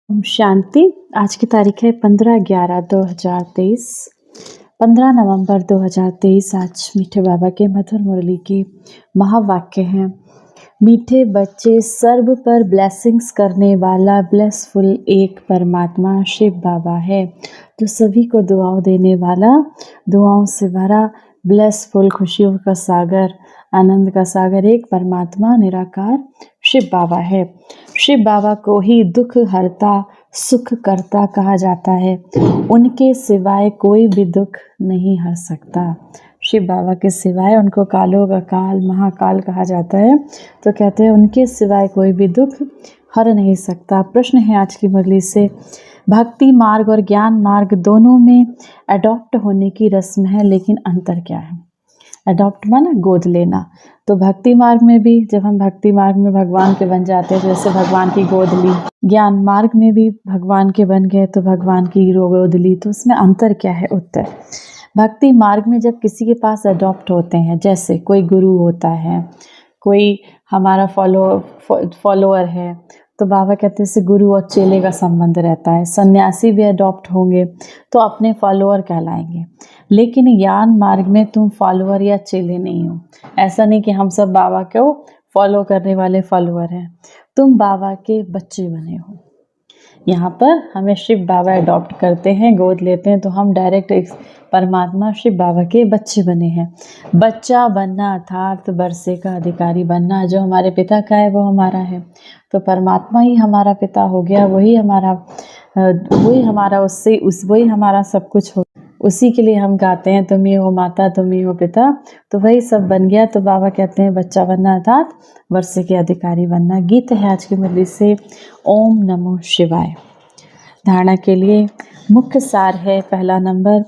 ओम शांति। आज की तारीख है 15/11/2023, 15 नवंबर 2023। आज मीठे बाबा के मधुर मुरली के महावाक्य हैं। मीठे बच्चे, सर्व पर ब्लेसिंग्स करने वाला ब्लेसफुल एक परमात्मा शिव बाबा है, जो सभी को दुआओं देने वाला, दुआओं से भरा, ब्लेसफुल खुशियों का सागर, आनंद का सागर एक परमात्मा निराकार शिव बाबा है। शिव बाबा को ही दुख हरता, सुख करता कहा जाता है। उनके सिवाय कोई भी दुख नहीं हर सकता। शिव बाबा के सिवाय उनको कालों का काल, महाकाल कहा जाता है। तो कहते हैं उनके सिवाय कोई भी दुख हर नहीं सकता। प्रश्न है आज की मुरली से, भक्ति मार्ग और ज्ञान मार्ग दोनों में अडॉप्ट होने की रस्म है, लेकिन अंतर क्या है? अडॉप्ट माना गोद लेना। तो भक्ति मार्ग में भी जब हम भक्ति मार्ग में भगवान के बन जाते हैं, जैसे भगवान की गोद ली, ज्ञान मार्ग में भी भगवान के बन गए तो भगवान की गोद ली। तो उसमें अंतर क्या है? उत्तर, भक्ति मार्ग में जब किसी के पास अडॉप्ट होते हैं, जैसे कोई गुरु होता है, कोई हमारा फॉलोअर है, तो बाबा कहते हैं गुरु और चेले का संबंध रहता है। सन्यासी भी अडॉप्ट होंगे तो अपने फॉलोअर कहलाएंगे। लेकिन ज्ञान मार्ग में तुम फॉलोअर या चेले नहीं हो। ऐसा नहीं कि हम सब बाबा को फॉलो करने वाले फॉलोअर हैं, तुम बाबा के बच्चे बने हो। यहाँ पर हमें शिव बाबा अडॉप्ट करते हैं, गोद लेते हैं, तो हम डायरेक्ट एक परमात्मा शिव बाबा के बच्चे बने हैं। बच्चा बनना अर्थात वर्षे का अधिकारी बनना। जो हमारे पिता का है वो हमारा है, तो परमात्मा ही हमारा पिता हो गया। वही हमारा उससे वही हमारा सब कुछ हो। उसी के लिए हम गाते हैं, तुम ही हो माता, तुम ही हो पिता। तो वही सब बन गया। तो बाबा कहते हैं बच्चा बनना अर्थात वर्षे के अधिकारी बनना। गीत है आज की मुरली से, ओम नमो शिवाय। धारणा के लिए मुख्य सार है पहला नंबर,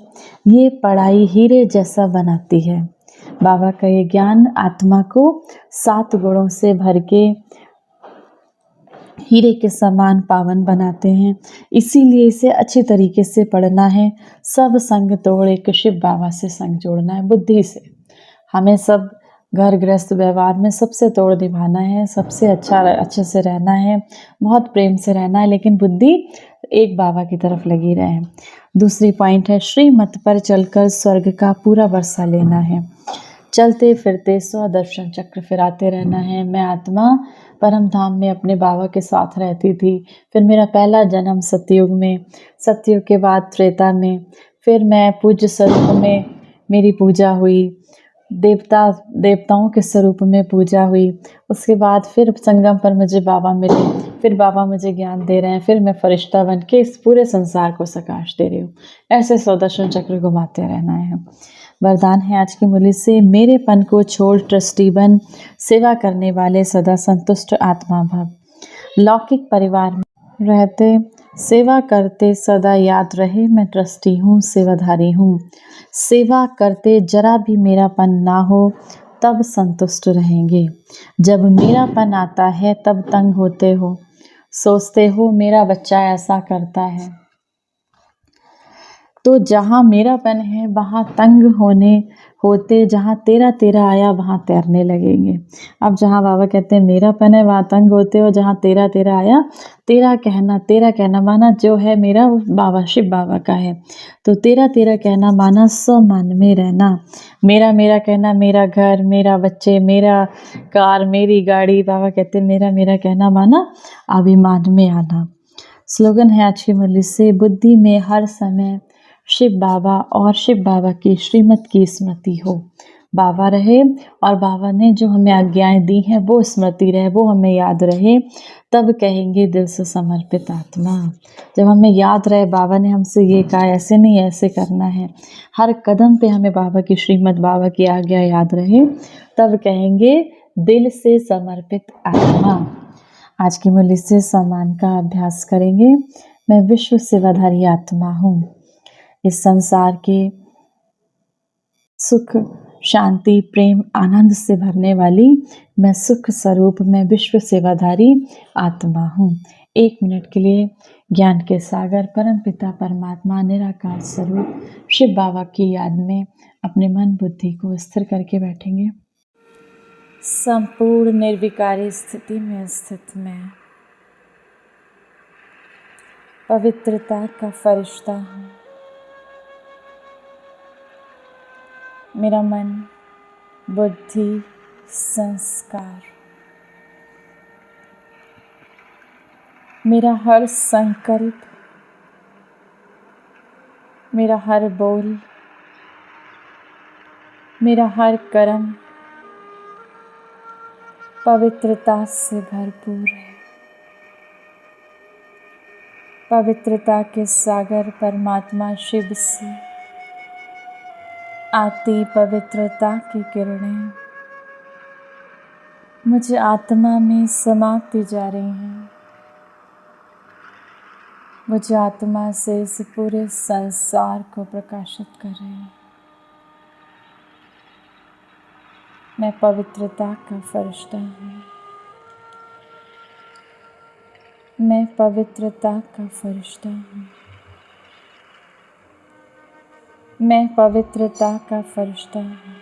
ये पढ़ाई हीरे जैसा बनाती है। बाबा का ये ज्ञान आत्मा को 7 गुणों से भर के हीरे के समान पावन बनाते हैं। इसीलिए इसे अच्छी तरीके से पढ़ना है। सब संग तोड़ एक शिव बाबा से संग जोड़ना है। बुद्धि से हमें सब घर गृहस्थ व्यवहार में सबसे तोड़ निभाना है, सबसे अच्छे से रहना है, बहुत प्रेम से रहना है, लेकिन बुद्धि एक बाबा की तरफ लगी रहे। दूसरी पॉइंट है, श्रीमत पर चलकर स्वर्ग का पूरा वर्षा लेना है। चलते फिरते 100 दर्शन चक्र फिराते रहना है। मैं आत्मा परम धाम में अपने बाबा के साथ रहती थी। फिर मेरा पहला जन्म सतयुग में, सतयुग के बाद त्रेता में, फिर मैं पूज्य स्वरूप में मेरी पूजा हुई, देवताओं के स्वरूप में पूजा हुई। उसके बाद फिर संगम पर मुझे बाबा मिले, फिर बाबा मुझे ज्ञान दे रहे हैं, फिर मैं फरिश्ता बन के इस पूरे संसार को प्रकाश दे रही हूँ। ऐसे 100 दर्शन चक्र घुमाते रहना है। वरदान है आज की मुरली से, मेरे पन को छोड़ ट्रस्टी बन, सेवा करने वाले सदा संतुष्ट आत्मा भव। लौकिक परिवार में रहते सेवा करते सदा याद रहे, मैं ट्रस्टी हूँ, सेवाधारी हूँ। सेवा करते जरा भी मेरापन ना हो, तब संतुष्ट रहेंगे। जब मेरापन आता है तब तंग होते हो, सोचते हो मेरा बच्चा ऐसा करता है। तो जहाँ मेरापन है वहाँ तंग होते, जहाँ तेरा तेरा आया वहाँ तैरने लगेंगे। अब जहाँ बाबा कहते हैं मेरापन है वहाँ तंग होते हो, जहाँ तेरा तेरा आया, तेरा कहना माना जो है मेरा वो बाबा शिव बाबा का है। तो तेरा तेरा कहना माना स्वमान में रहना। मेरा मेरा कहना, मेरा घर, मेरा बच्चे, मेरा कार, मेरी गाड़ी। बाबा कहते हैं मेरा मेरा कहना माना अभिमान में आना। स्लोगन है आज की मुरली से, बुद्धि में हर समय शिव बाबा और शिव बाबा की श्रीमत की स्मृति हो। बाबा रहे और बाबा ने जो हमें आज्ञाएं दी हैं वो स्मृति रहे, वो हमें याद रहे, तब कहेंगे दिल से समर्पित आत्मा। जब हमें याद रहे बाबा ने हमसे ये कहा, ऐसे नहीं ऐसे करना है, हर कदम पे हमें बाबा की श्रीमत, बाबा की आज्ञा याद रहे, तब कहेंगे दिल से समर्पित आत्मा। आज की मुरली से सम्मान का अभ्यास करेंगे। मैं विश्व सेवाधारी आत्मा हूँ। इस संसार के सुख, शांति, प्रेम, आनंद से भरने वाली मैं सुख स्वरूप में विश्व सेवाधारी आत्मा हूँ। 1 मिनट के लिए ज्ञान के सागर परम पिता परमात्मा निराकार स्वरूप शिव बाबा की याद में अपने मन बुद्धि को स्थिर करके बैठेंगे। संपूर्ण निर्विकारी स्थिति में स्थित मैं पवित्रता का फरिश्ता हूँ। मेरा मन, बुद्धि, संस्कार, मेरा हर संकल्प, मेरा हर बोल, मेरा हर कर्म पवित्रता से भरपूर है। पवित्रता के सागर परमात्मा शिव से आती पवित्रता की किरणें मुझे आत्मा में समाती जा रही हैं। मुझे आत्मा से इस पूरे संसार को प्रकाशित कर रही हैं। मैं पवित्रता का फरिश्ता हूँ। मैं पवित्रता का फरिश्ता हूँ। मैं पवित्रता का फरिश्ता हूँ।